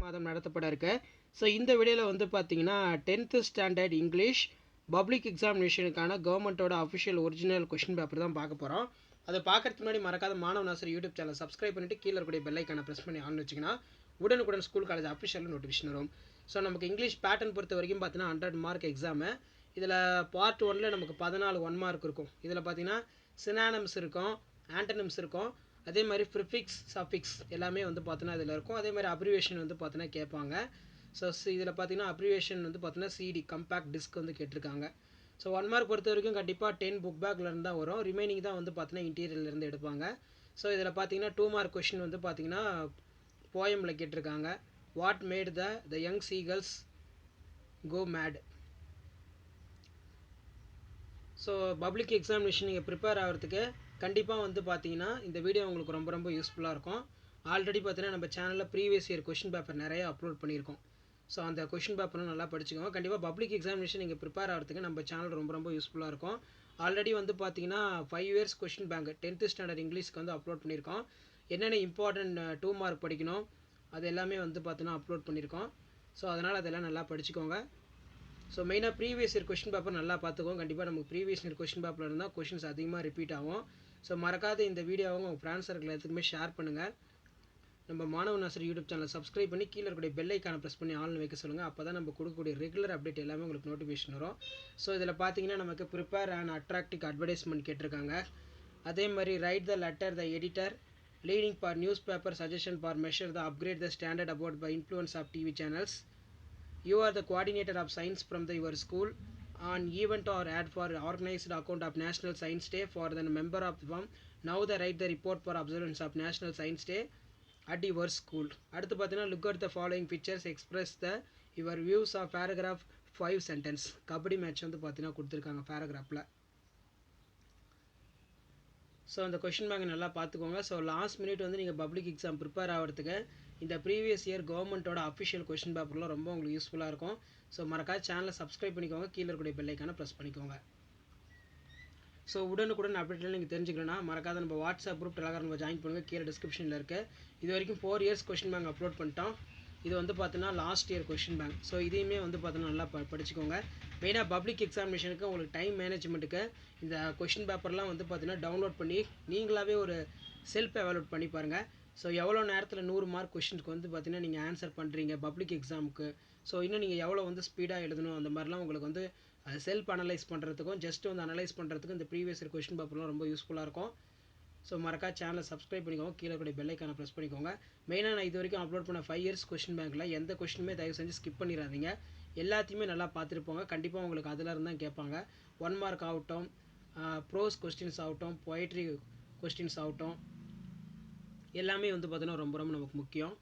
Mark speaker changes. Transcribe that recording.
Speaker 1: மாதம் நடத்தப்பட இருக்கு. ஸோ இந்த வீடியோவில் வந்து பார்த்தீங்கன்னா 10th ஸ்டாண்டர்ட் இங்கிலீஷ் பப்ளிக் எக்ஸாமினேஷனுக்கான கவர்மெண்ட்டோட அஃபிஷியல் ஒரிஜினல் கொஷின் பேப்பர் தான் பார்க்க போகிறோம். அதை பார்க்கறதுக்கு முன்னாடி மறக்காத மாணவன் ஆசிரியர் யூடியூப் சேனல் சப்ஸ்கிரைப் பண்ணிட்டு கீழே இருக்கக்கூடிய பெல் ஐக்கானை ப்ரெஸ் பண்ணி ஆன் வச்சிங்கன்னா உடனுக்குடன் ஸ்கூல் காலேஜ் அஃபிஷியல் நோட்டிஃபிகேஷன் வரும். ஸோ நமக்கு இங்கிலீஷ் பேட்டர்ன் பொறுத்த வரைக்கும் பார்த்தீங்கன்னா 100 மார்க் எக்ஸாமு. இதில் பார்ட் 1ல் நமக்கு 14 1 மார்க் இருக்கும். இதில் பார்த்தீங்கன்னா சினானிம்ஸ் இருக்கும், ஆண்டனிம்ஸ் இருக்கும், அதே மாதிரி ப்ரிஃபிக்ஸ் சஃபிக்ஸ் எல்லாமே வந்து பார்த்தீங்கன்னா இதில் இருக்கும். அதே மாதிரி அப்ரிவேஷன் வந்து பார்த்தீங்கன்னா கேட்பாங்க. ஸோ இதில் பார்த்தீங்கன்னா அப்ரிவேஷன் வந்து பார்த்தீங்கன்னா சிடி கம்பேக்ட் டிஸ்க் வந்து கேட்டிருக்காங்க. ஸோ 1 மார்க் பொறுத்த வரைக்கும் கண்டிப்பாக 10 புக் பேக்லேருந்து தான் வரும். ரிமைனிங் தான் வந்து பார்த்தீங்கன்னா இன்டீரியர்லேருந்து எடுப்பாங்க. ஸோ இதில் பார்த்தீங்கன்னா 2 மார்க் கொஷின் வந்து பார்த்தீங்கன்னா போயமில் கேட்டிருக்காங்க. What made the young seagulls go mad. So public examination நீங்கள் ப்ரிப்பேர் ஆகிறதுக்கு கண்டிப்பாக வந்து பார்த்தீங்கன்னா இந்த வீடியோ உங்களுக்கு ரொம்ப ரொம்ப யூஸ்ஃபுல்லாக இருக்கும். ஆல்ரெடி பார்த்தீங்கன்னா நம்ம சேனலில் ப்ரீவியஸ் இயர் கொஷின் பேப்பர் நிறைய அப்லோட் பண்ணியிருக்கோம். ஸோ அந்த கொஷின் பேப்பரும் நல்லா படிச்சுக்கோங்க. கண்டிப்பாக பப்ளிக் எக்ஸாமினேஷன் நீங்கள் ப்ரிப்பேர் ஆகிறதுக்கு நம்ம சேனல் ரொம்ப ரொம்ப யூஸ்ஃபுல்லாக இருக்கும். ஆல்ரெடி வந்து பார்த்தீங்கன்னா 5 years question bank 10th standard இங்கிலீஷ்க்கு வந்து அப்லோட் பண்ணியிருக்கோம். என்னென்ன இம்பார்ட்டன்ட் 2 மார்க் படிக்கணும் அது எல்லாமே வந்து பார்த்தீங்கன்னா அப்லோட் பண்ணியிருக்கோம். ஸோ அதனால் அதெல்லாம் நல்லா படிச்சுக்கோங்க. ஸோ மெயினாக ப்ரீவியஸ் இயர் கொஷின் பேப்பர் நல்லா பார்த்துக்கோங்க. கண்டிப்பாக நமக்கு ப்ரீவியஸ் இயர் கொஷின் பேப்பரில் இருந்தால் கொஷின்ஸ் அதிகமாக ரிப்பீட் ஆகும். ஸோ மறக்காத இந்த வீடியோவை உங்கள் ஃப்ரெண்ட்ஸ் சர்க்கிள் எல்லாத்துக்குமே ஷேர் பண்ணுங்கள். நம்ம மாணவன் ஆசிரியர் யூடியூப் சேனல் சப்ஸ்கிரைப் பண்ணி கீழே இருக்கக்கூடிய பெல் ஐக்கானை ப்ரெஸ் பண்ணி ஆன்லைன் வைக்க சொல்லுங்கள். அப்போ தான் நம்ம கொடுக்கக்கூடிய ரெகுலர் அப்டேட் எல்லாமே உங்களுக்கு நோட்டிஃபிகேஷன் வரும். ஸோ இதில் பார்த்தீங்கன்னா நமக்கு ப்ரிப்பேர் அண்ட் அட்ராக்டிவ் அட்வர்டைஸ்மெண்ட் கேட்டிருக்காங்க. அதே மாதிரி write the letter the editor leading for newspaper suggestion for measure the upgrade the standard about by influence of TV channels. You are the coordinator of science from your school. An event or ad for organized account of National Science Day for the member of the firm. Now the write the report for observance of National Science Day at your school. அடுத்து பார்த்தீங்கன்னா look at the following pictures express the your views of paragraph 5 sentence. Kabaddi match வந்து பார்த்தீங்கன்னா கொடுத்துருக்காங்க பேராகிராஃபில். So அந்த question bank நல்லா பார்த்துக்கோங்க. So last minute வந்து நீங்கள் பப்ளிக் எக்ஸாம் ப்ரிப்பேர் ஆகிறதுக்கு இந்த ப்ரீவியஸ் இயர் கவர்மெண்ட்டோட அஃபிஷியல் கொஷின் பேப்பர்லாம் ரொம்ப உங்களுக்கு யூஸ்ஃபுல்லாக இருக்கும். ஸோ மறக்காத சேனலை சப்ஸ்கிரைப் பண்ணிக்கோங்க, கீழே இருக்கக்கூடிய பெல் ஐக்கானை ப்ரெஸ் பண்ணிக்கோங்க. ஸோ உடனுக்குடன் அப்டேட்லாம் நீங்கள் தெரிஞ்சுக்கணும்னா மறக்காத நம்ம வாட்ஸ்அப் குரூப் டெலகிராம் நம்ம ஜாயின் பண்ணுங்கள், கீழே டிஸ்கிரிப்ஷனில் இருக்குது. இது வரைக்கும் 4 இயர்ஸ் கொஷின் பேங்க் அப்லோட் பண்ணிட்டோம். இது வந்து பார்த்தீங்கன்னா last year question bank. So இதையுமே வந்து பார்த்தீங்கன்னா நல்லா படிச்சுக்கோங்க. மெயினாக பப்ளிக் எக்ஸாமினேஷனுக்கு உங்களுக்கு டைம் மேனேஜ்மெண்ட்டுக்கு இந்த கொஷின் பேப்பர்லாம் வந்து பார்த்தீங்கன்னா டவுன்லோட் பண்ணி நீங்களாகவே ஒரு செல்ஃப் எவாலுவேட் பண்ணி பாருங்கள். ஸோ எவ்வளோ நேரத்தில் 100 மார்க் கொஷினுக்கு வந்து பார்த்தீங்கன்னா நீங்கள் ஆன்சர் பண்ணுறீங்க பப்ளிக் எக்ஸாமுக்கு. ஸோ இன்னும் நீங்கள் எவ்வளோ வந்து ஸ்பீடாக எழுதணும் அந்த மாதிரிலாம் உங்களுக்கு வந்து செல்ஃப் அனலைஸ் பண்ணுறதுக்கும் ஜஸ்ட் வந்து அனலைஸ் பண்ணுறதுக்கும் இந்த ப்ரீவியஸ் இயர் கொஷின் பேப்பர்லாம் ரொம்ப யூஸ்ஃபுல்லாக இருக்கும். ஸோ மறக்காத சேனலை சப்ஸ்கிரைப் பண்ணிக்கோங்க, கீழே இருக்கக்கூடிய பெல் ஐக்கானை ப்ரெஸ் பண்ணிக்கோங்க. மெயினாக நான் இது வரைக்கும் அப்லோட் பண்ண 5 இயர்ஸ் கொஷின் பேங்க்கில் எந்த கொஷினுமே தயவு செஞ்சு ஸ்கிப் பண்ணிடாதீங்க. எல்லாத்தையுமே நல்லா பார்த்துருப்போங்க. கண்டிப்பாக உங்களுக்கு அதில் இருந்தால் கேட்பாங்க. 1 மார்க் ஆகட்டும், ப்ரோஸ் கொஸ்டின்ஸ் ஆகட்டும், பொயட்ரி கொஸ்டின்ஸ் ஆகட்டும், எல்லாமே வந்து பார்த்தீங்கன்னா ரொம்ப ரொம்ப நமக்கு முக்கியம்.